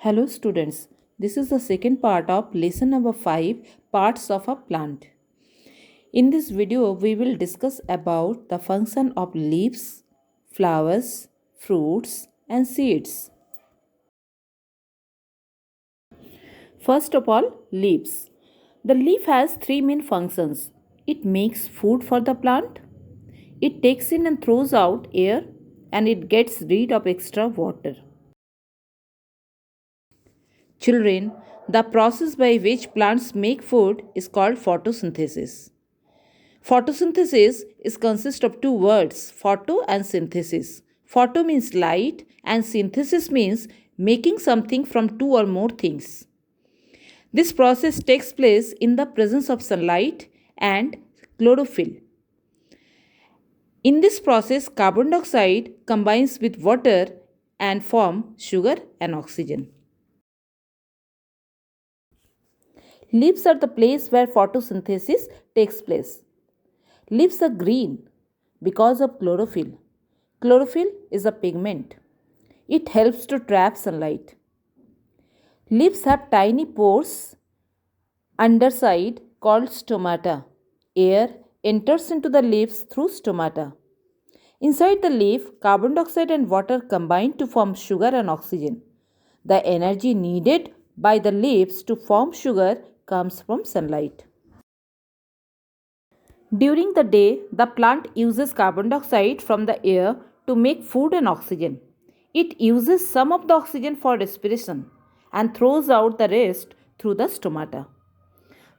Hello students, this is the second part of lesson number 5, parts of a plant. In this video we will discuss about the function of leaves, flowers, fruits and seeds. First of all, leaves. The leaf has three main functions. It makes food for the plant, it takes in and throws out air, and it gets rid of extra water. Children, the process by which plants make food is called photosynthesis. Photosynthesis is consist of two words, photo and synthesis. Photo means light and synthesis means making something from two or more things. This process takes place in the presence of sunlight and chlorophyll. In this process, carbon dioxide combines with water and form sugar and oxygen. Leaves are the place where photosynthesis takes place. Leaves are green because of chlorophyll. Chlorophyll is a pigment. It helps to trap sunlight. Leaves have tiny pores underside called stomata. Air enters into the leaves through stomata. Inside the leaf, carbon dioxide and water combine to form sugar and oxygen. The energy needed by the leaves to form sugar comes from sunlight. During the day, the plant uses carbon dioxide from the air to make food and oxygen. It uses some of the oxygen for respiration and throws out the rest through the stomata.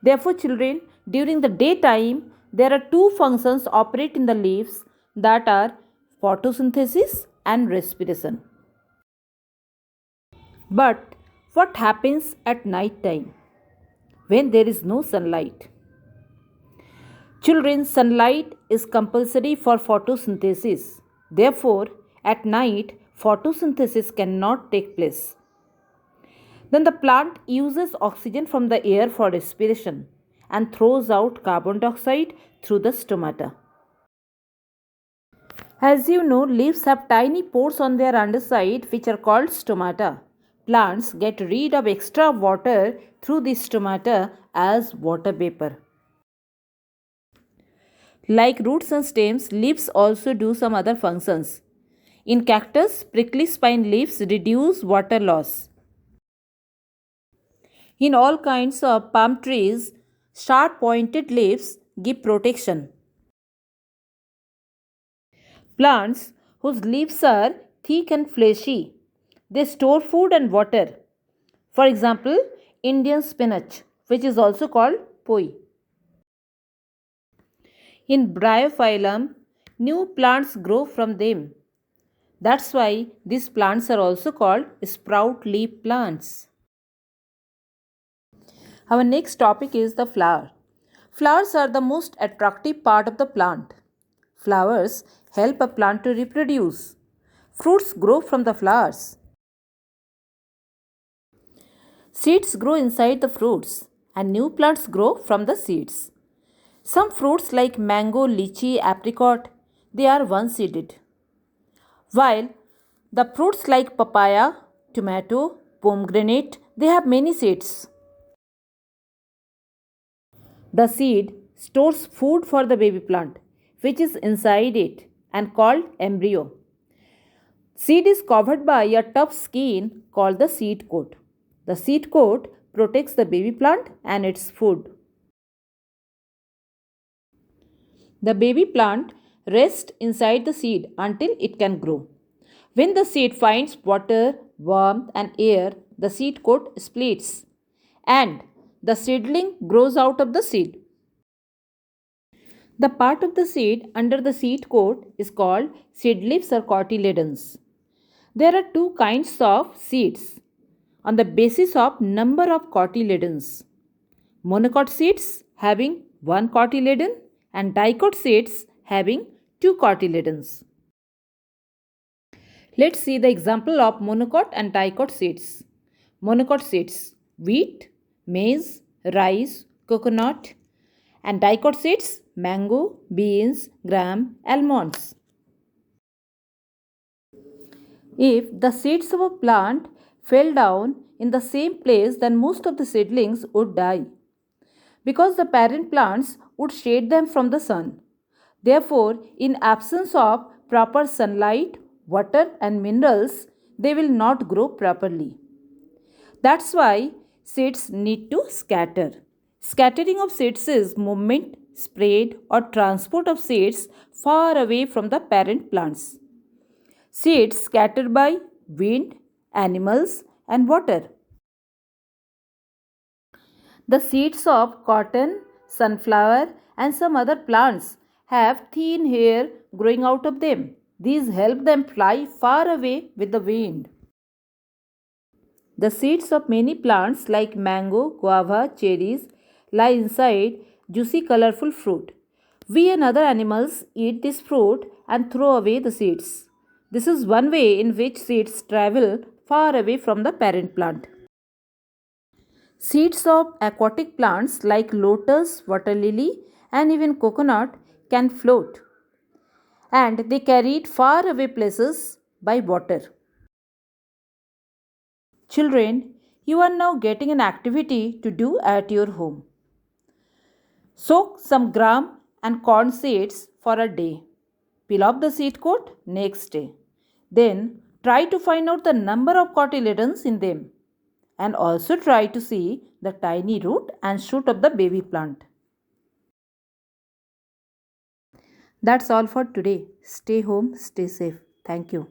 Therefore, children, during the daytime, there are two functions operate in the leaves, that are photosynthesis and respiration. But what happens at night time when there is no sunlight? Children, sunlight is compulsory for photosynthesis. Therefore, at night, photosynthesis cannot take place. Then the plant uses oxygen from the air for respiration and throws out carbon dioxide through the stomata. As you know, leaves have tiny pores on their underside which are called stomata. Plants get rid of extra water through the stomata as water vapor. Like roots and stems, leaves also do some other functions. In cactus, prickly spine leaves reduce water loss. In all kinds of palm trees, sharp pointed leaves give protection. Plants whose leaves are thick and fleshy, they store food and water. For example, Indian spinach, which is also called poi. In bryophyllum, new plants grow from them. That's why these plants are also called sprout leaf plants. Our next topic is the flower. Flowers are the most attractive part of the plant. Flowers help a plant to reproduce. Fruits grow from the flowers. Seeds grow inside the fruits and new plants grow from the seeds. Some fruits like mango, lychee, apricot, they are one-seeded. While the fruits like papaya, tomato, pomegranate, they have many seeds. The seed stores food for the baby plant, which is inside it and called embryo. Seed is covered by a tough skin called the seed coat. The seed coat protects the baby plant and its food. The baby plant rests inside the seed until it can grow. When the seed finds water, warmth, and air, the seed coat splits and the seedling grows out of the seed. The part of the seed under the seed coat is called seedlets or cotyledons. There are two kinds of seeds on the basis of number of cotyledons. Monocot seeds having one cotyledon and dicot seeds having two cotyledons. Let's see the example of monocot and dicot seeds. Monocot seeds: wheat, maize, rice, coconut, and dicot seeds: mango, beans, gram, almonds. If the seeds of a plant fell down in the same place, then most of the seedlings would die because the parent plants would shade them from the sun. Therefore, in absence of proper sunlight, water, and minerals, they will not grow properly. That's why seeds need to scatter. Scattering of seeds is movement, spread, or transport of seeds far away from the parent plants. Seeds scattered by wind, animals, and water. The seeds of cotton, sunflower, and some other plants have thin hair growing out of them. These help them fly far away with the wind. The seeds of many plants like mango, guava, cherries lie inside juicy colorful fruit. We and other animals eat this fruit and throw away the seeds. This is one way in which seeds travel far away from the parent plant. Seeds of aquatic plants like lotus, water lily, and even coconut can float, and they carry it far away places by water. Children, you are now getting an activity to do at your home. Soak some gram and corn seeds for a day. Peel off the seed coat next day. Then try to find out the number of cotyledons in them, and also try to see the tiny root and shoot of the baby plant. That's all for today. Stay home, stay safe. Thank you.